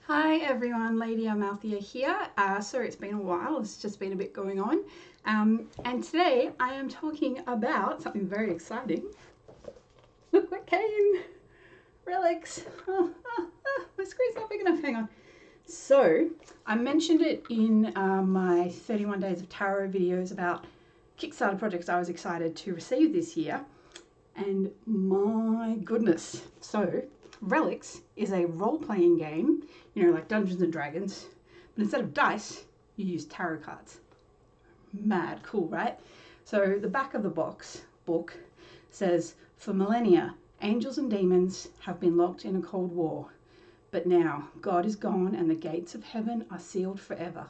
Hi everyone, Lady Amalthea here. Sorry it's been a while, it's just been a bit going on. And today I am talking about something very exciting. Look what came! Relics! My screen's not big enough, hang on. So, I mentioned it in my 31 Days of Tarot videos about Kickstarter projects I was excited to receive this year. And my goodness, so Relics is a role-playing game, like Dungeons and Dragons, but instead of dice, you use tarot cards. Mad cool, right? So the back of the book says, for millennia, angels and demons have been locked in a cold war. But now, God is gone and the gates of heaven are sealed forever.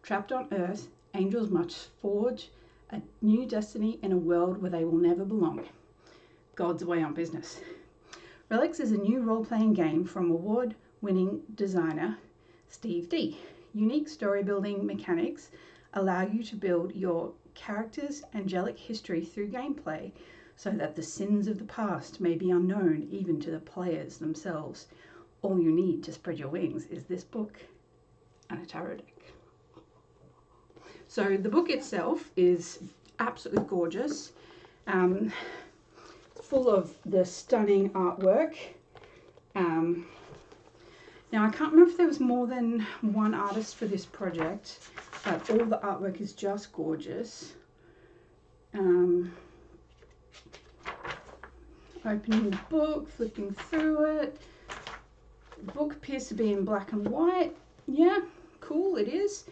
Trapped on earth, angels must forge a new destiny in a world where they will never belong. God's way on business. Relics is a new role-playing game from award-winning designer Steve D. Unique story-building mechanics allow you to build your character's angelic history through gameplay so that the sins of the past may be unknown even to the players themselves. All you need to spread your wings is this book and a tarot deck. So the book itself is absolutely gorgeous. Full of the stunning artwork. Now I can't remember if there was more than one artist for this project, but all the artwork is just gorgeous. Opening the book, flipping through it. The book appears to be in black and white. Yeah, cool, it is.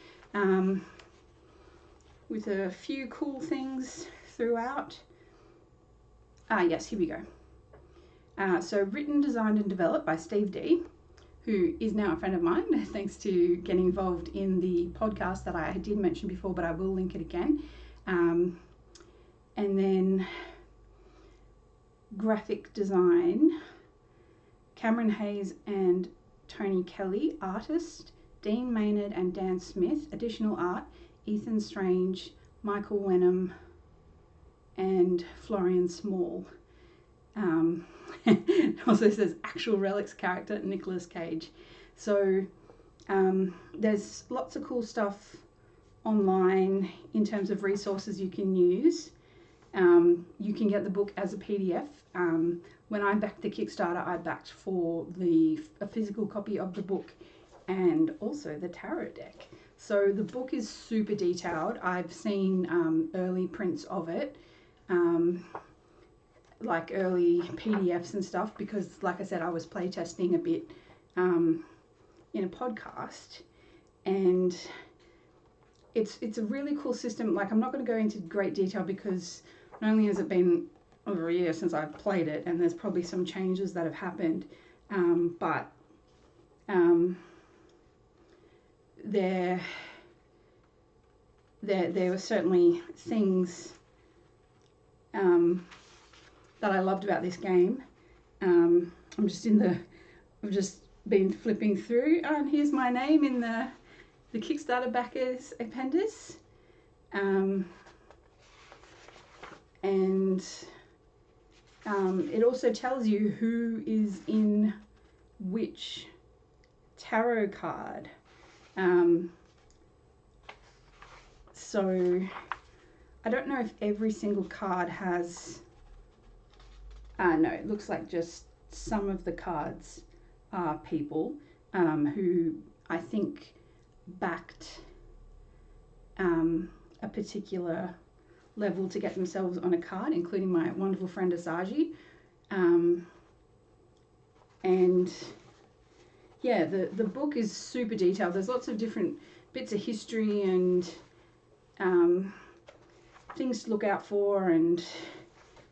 With a few cool things throughout. Yes, here we go. So written, designed and developed by Steve D, who is now a friend of mine, thanks to getting involved in the podcast that I did mention before, but I will link it again. And then graphic design, Cameron Hayes and Tony Kelly, artist, Dean Maynard and Dan Smith, additional art, Ethan Strange, Michael Wenham, and Florian Small. It also says actual Relics character Nicolas Cage. So there's lots of cool stuff online in terms of resources you can use. You can get the book as a PDF. When I backed the Kickstarter, I backed for a physical copy of the book and also the tarot deck. So the book is super detailed. I've seen early prints of it. Like early PDFs and stuff, because like I said, I was playtesting a bit in a podcast, and it's a really cool system. Like, I'm not going to go into great detail because not only has it been over a year since I've played it, and there's probably some changes that have happened, but there were certainly things that I loved about this game. I've just been flipping through, and here's my name in the Kickstarter backers appendix. And it also tells you who is in which tarot card. So I don't know if every single card has... no, it looks like just some of the cards are people who I think backed a particular level to get themselves on a card, including my wonderful friend Asaji. And yeah, the book is super detailed. There's lots of different bits of history and things to look out for, and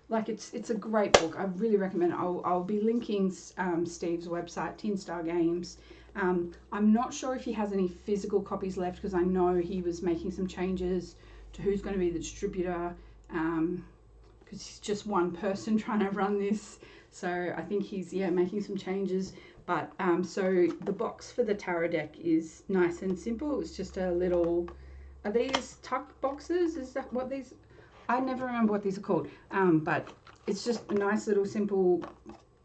like it's a great book. I really recommend it. I'll be linking Steve's website, Tinstar Games. I'm not sure if he has any physical copies left, because I know he was making some changes to who's going to be the distributor, because he's just one person trying to run this. So I think he's making some changes. But so the box for the tarot deck is nice and simple. It's just a little... Are these tuck boxes? Is that what these... I never remember what these are called, but it's just a nice little simple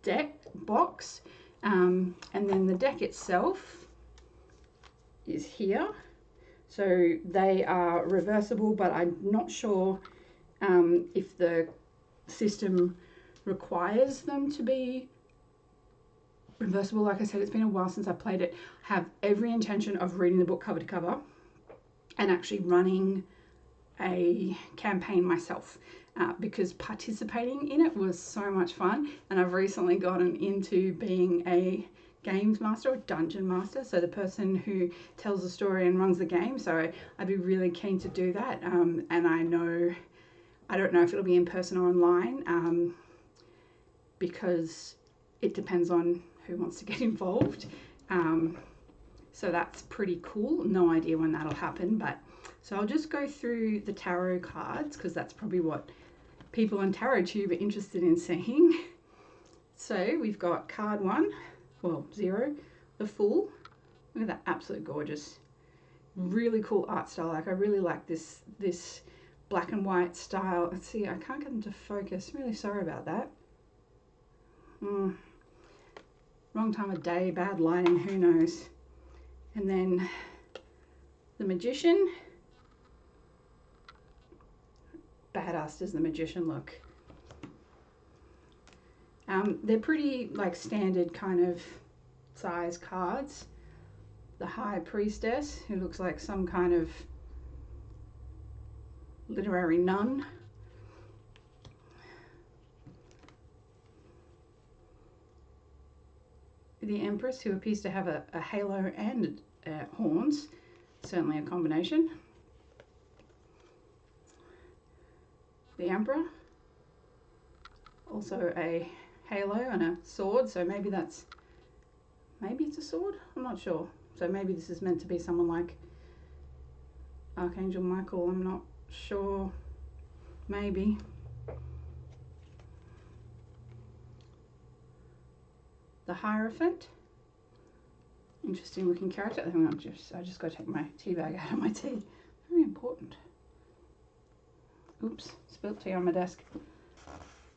deck box, and then the deck itself is here. So they are reversible, but I'm not sure if the system requires them to be reversible. Like I said, it's been a while since I played it. I have every intention of reading the book cover to cover and actually running a campaign myself, because participating in it was so much fun. And I've recently gotten into being a games master or dungeon master, so the person who tells the story and runs the game. So I'd be really keen to do that, and I don't know if it'll be in person or online, because it depends on who wants to get involved. So that's pretty cool. No idea when that'll happen, but so I'll just go through the tarot cards because that's probably what people on TarotTube are interested in seeing. So we've got card 1, well 0, the Fool. Look at that, absolute gorgeous, really cool art style. Like I really like this black and white style. Let's see, I can't get them to focus. I'm really sorry about that. Wrong time of day, bad lighting, who knows. And then the Magician. Badass does the Magician look. They're pretty like standard kind of size cards. The High Priestess, who looks like some kind of literary nun. The Empress, who appears to have a halo and horns, certainly a combination. The Emperor, also a halo and a sword, so maybe it's a sword, I'm not sure. So maybe this is meant to be someone like Archangel Michael, I'm not sure, maybe. The Hierophant, interesting looking character. I just got to take my tea bag out of my tea. Very important. Oops, spilled tea on my desk.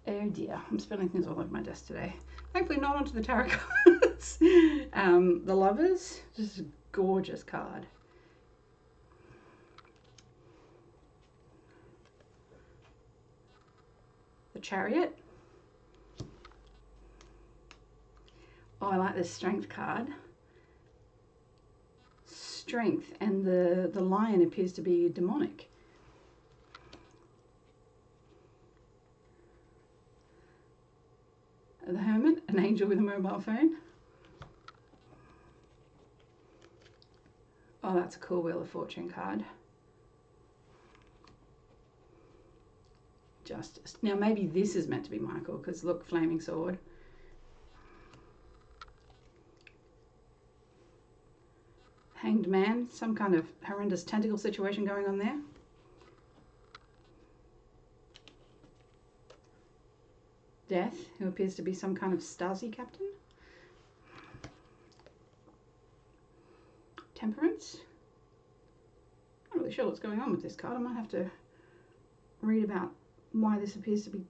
Oh dear, I'm spilling things all over my desk today. Thankfully not onto the tarot cards. The Lovers, just a gorgeous card. The Chariot. Oh, I like this Strength card. Strength, and the lion appears to be demonic. The Hermit, an angel with a mobile phone. Oh, that's a cool Wheel of Fortune card. Justice. Now maybe this is meant to be Michael, because look, Flaming Sword. Hanged Man, some kind of horrendous tentacle situation going on there. Death, who appears to be some kind of Stasi captain. Temperance. Not really sure what's going on with this card. I might have to read about why this appears to be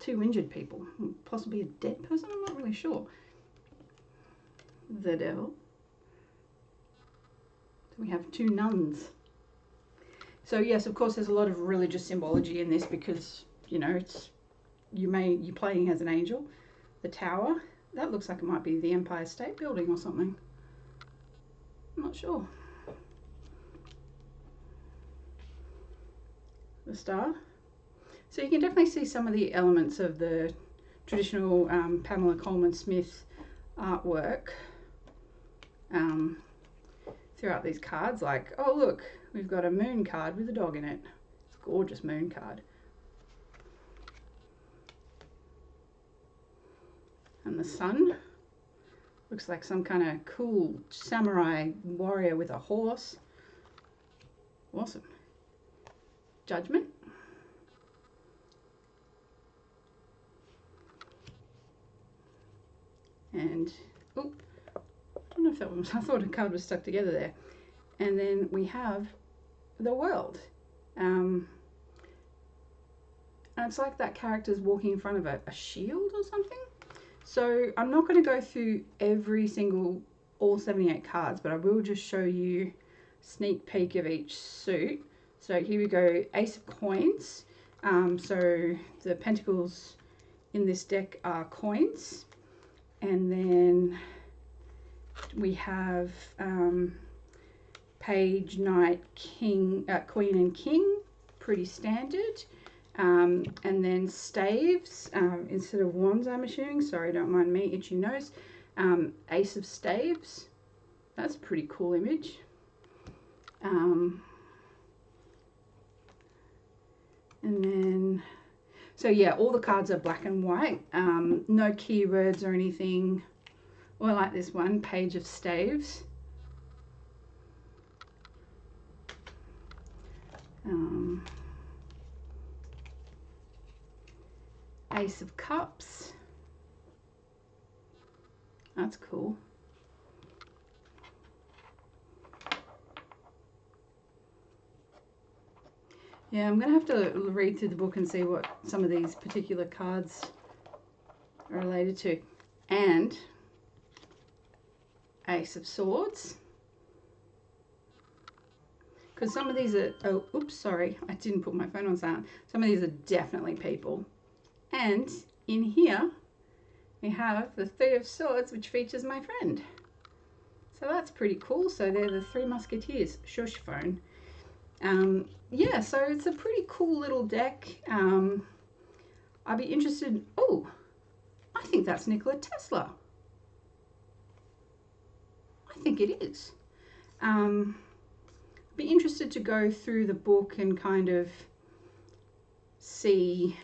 2 injured people. Possibly a dead person, I'm not really sure. The Devil. We have 2 nuns. So yes, of course, there's a lot of religious symbology in this because, you know, you're playing as an angel. The Tower, that looks like it might be the Empire State Building or something. I'm not sure. The Star. So you can definitely see some of the elements of the traditional Pamela Coleman Smith artwork throughout these cards. Like, oh look, we've got a moon card with a dog in it. It's a gorgeous moon card. And the Sun looks like some kind of cool samurai warrior with a horse. Awesome. Judgment. And oh, I don't know if that was, I thought a card was stuck together there. And then we have the World. And it's like that character's walking in front of a shield or something. So I'm not going to go through every single all 78 cards, but I will just show you a sneak peek of each suit. So here we go, Ace of Coins. So the pentacles in this deck are coins. And then we have Page, Knight, King, Queen and King, pretty standard. And then staves, instead of wands, I'm assuming. Sorry, don't mind me, itchy nose. Ace of Staves, that's a pretty cool image. And then, so yeah, all the cards are black and white, no keywords or anything. Or like this one, Page of Staves. Ace of Cups. That's cool. Yeah, I'm going to have to read through the book and see what some of these particular cards are related to. And Ace of Swords. Because some of these are, oh, oops, sorry, I didn't put my phone on silent. Some of these are definitely people. And in here, we have the Three of Swords, which features my friend. So that's pretty cool. So they're the Three Musketeers. Shush phone. Yeah, so it's a pretty cool little deck. I'd be interested. Oh, I think that's Nikola Tesla. I think it is. Be interested to go through the book and kind of see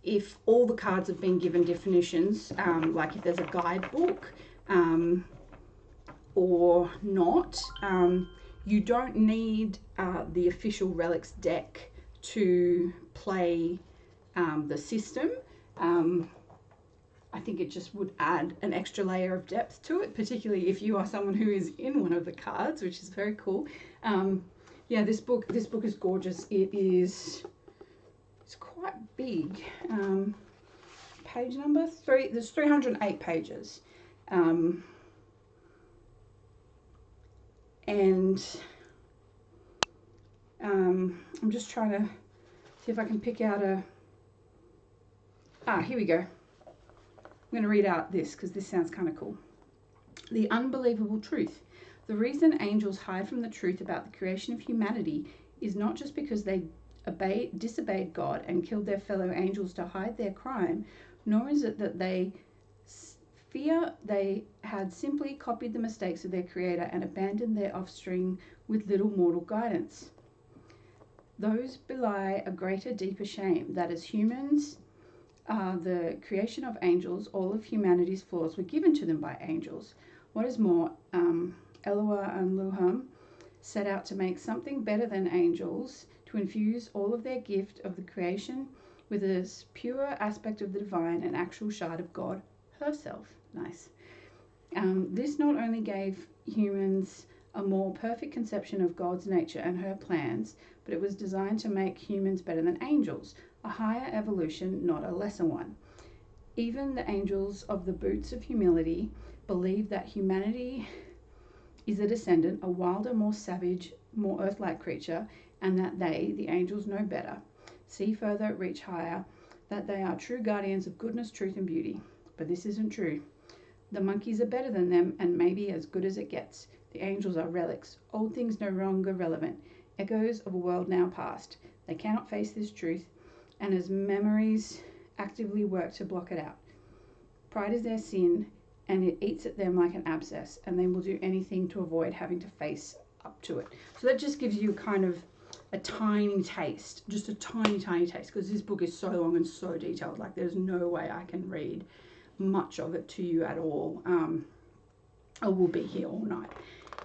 if all the cards have been given definitions, like if there's a guidebook or not. You don't need the official Relics deck to play the system. I think it just would add an extra layer of depth to it, particularly if you are someone who is in one of the cards, which is very cool. Yeah, this book is gorgeous. It's quite big. Page number 3. There's 308 pages. And I'm just trying to see if I can pick out a... here we go. I'm going to read out this because this sounds kind of cool. The unbelievable truth. The reason angels hide from the truth about the creation of humanity is not just because they disobeyed God and killed their fellow angels to hide their crime, nor is it that they fear they had simply copied the mistakes of their creator and abandoned their offspring with little mortal guidance. Those belie a greater, deeper shame, that as humans, the creation of angels, all of humanity's flaws were given to them by angels. What is more, Eloah and Luham set out to make something better than angels, to infuse all of their gift of the creation with a pure aspect of the divine, an actual shard of God herself. Nice. This not only gave humans a more perfect conception of God's nature and her plans, but it was designed to make humans better than angels, a higher evolution, not a lesser one. Even the angels of the boots of humility believe that humanity is a descendant, a wilder, more savage, more earth-like creature, and that they, the angels, know better, see further, reach higher, that they are true guardians of goodness, truth, and beauty. But this isn't true. The monkeys are better than them, and maybe as good as it gets. The angels are relics, old things no longer relevant, echoes of a world now past. They cannot face this truth, and as memories actively work to block it out. Pride is their sin, and it eats at them like an abscess, and they will do anything to avoid having to face up to it. So that just gives you kind of a tiny taste, just a tiny taste, because this book is so long and so detailed. Like, there's no way I can read much of it to you at all. I will be here all night,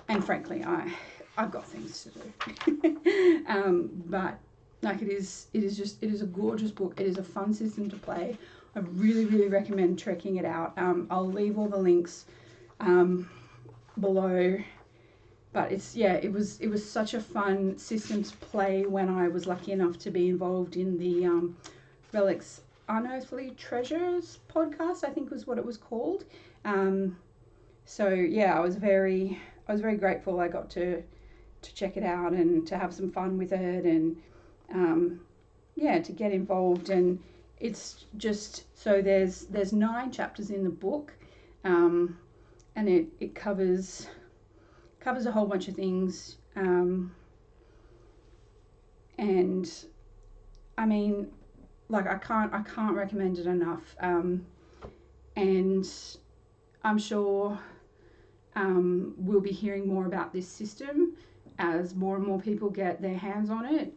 and frankly, I've got things to do. But like, it is a gorgeous book. It is a fun system to play. I really recommend checking it out. I'll leave all the links below. But it was such a fun system to play when I was lucky enough to be involved in the Relics Unearthly Treasures podcast, I think was what it was called. So yeah, I was very grateful I got to check it out and to have some fun with it, and yeah, to get involved. And it's just, so there's 9 chapters in the book, and it covers a whole bunch of things, and I mean, like, I can't recommend it enough, and I'm sure we'll be hearing more about this system as more and more people get their hands on it.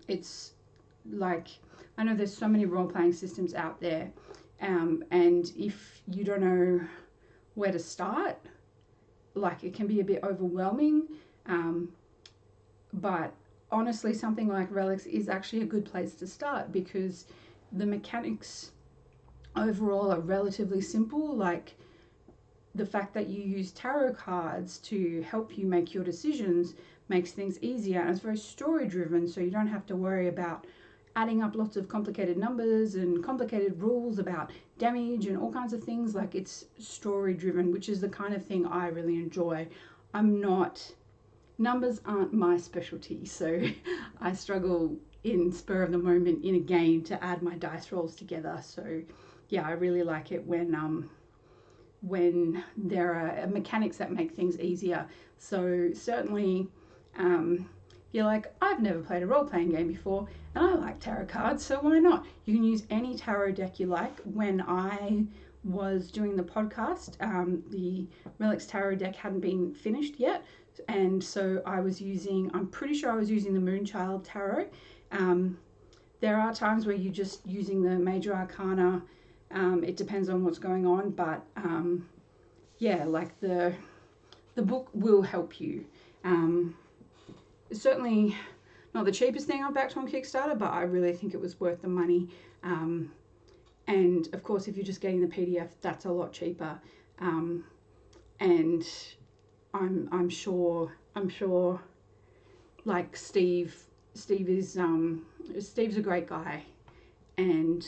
It's like, I know there's so many role-playing systems out there, and if you don't know where to start, like, it can be a bit overwhelming, but honestly, something like Relics is actually a good place to start, because the mechanics overall are relatively simple. Like, the fact that you use tarot cards to help you make your decisions makes things easier, and it's very story driven, so you don't have to worry about adding up lots of complicated numbers and complicated rules about damage and all kinds of things. Like, it's story driven, which is the kind of thing I really enjoy. Numbers aren't my specialty, so I struggle in spur of the moment in a game to add my dice rolls together. So yeah, I really like it when there are mechanics that make things easier. So certainly, you're like, I've never played a role-playing game before and I like tarot cards, so why not? You can use any tarot deck you like. When I was doing the podcast, the Relics tarot deck hadn't been finished yet, and so I'm pretty sure I was using the Moonchild tarot. There are times where you're just using the major arcana. It depends on what's going on, but yeah, like, the book will help you. It's certainly not the cheapest thing I've backed on Kickstarter, but I really think it was worth the money. And of course, if you're just getting the PDF, that's a lot cheaper. And I'm sure, like, Steve's a great guy, and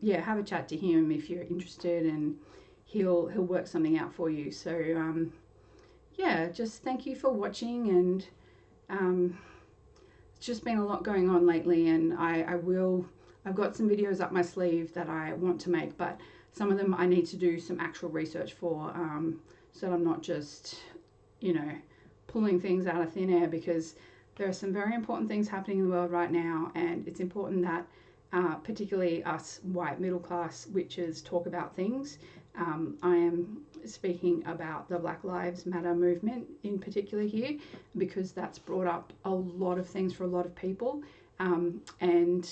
yeah, have a chat to him if you're interested, and he'll work something out for you. So yeah, just thank you for watching, and it's just been a lot going on lately, and I've got some videos up my sleeve that I want to make, but some of them I need to do some actual research for, so I'm not just, pulling things out of thin air, because there are some very important things happening in the world right now, and it's important that particularly us white middle class witches talk about things. I am speaking about the Black Lives Matter movement in particular here, because that's brought up a lot of things for a lot of people, and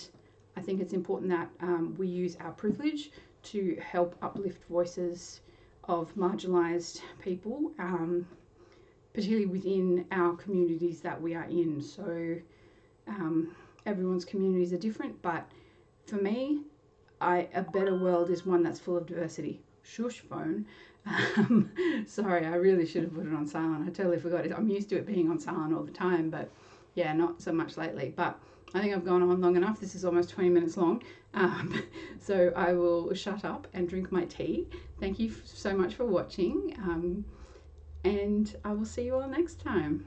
I think it's important that we use our privilege to help uplift voices of marginalised people, particularly within our communities that we are in. So everyone's communities are different, but for me, a better world is one that's full of diversity. Shush, phone. Sorry, I really should have put it on silent. I totally forgot it. I'm used to it being on silent all the time, but yeah, not so much lately. But I think I've gone on long enough. This is almost 20 minutes long. So I will shut up and drink my tea. Thank you so much for watching, and I will see you all next time.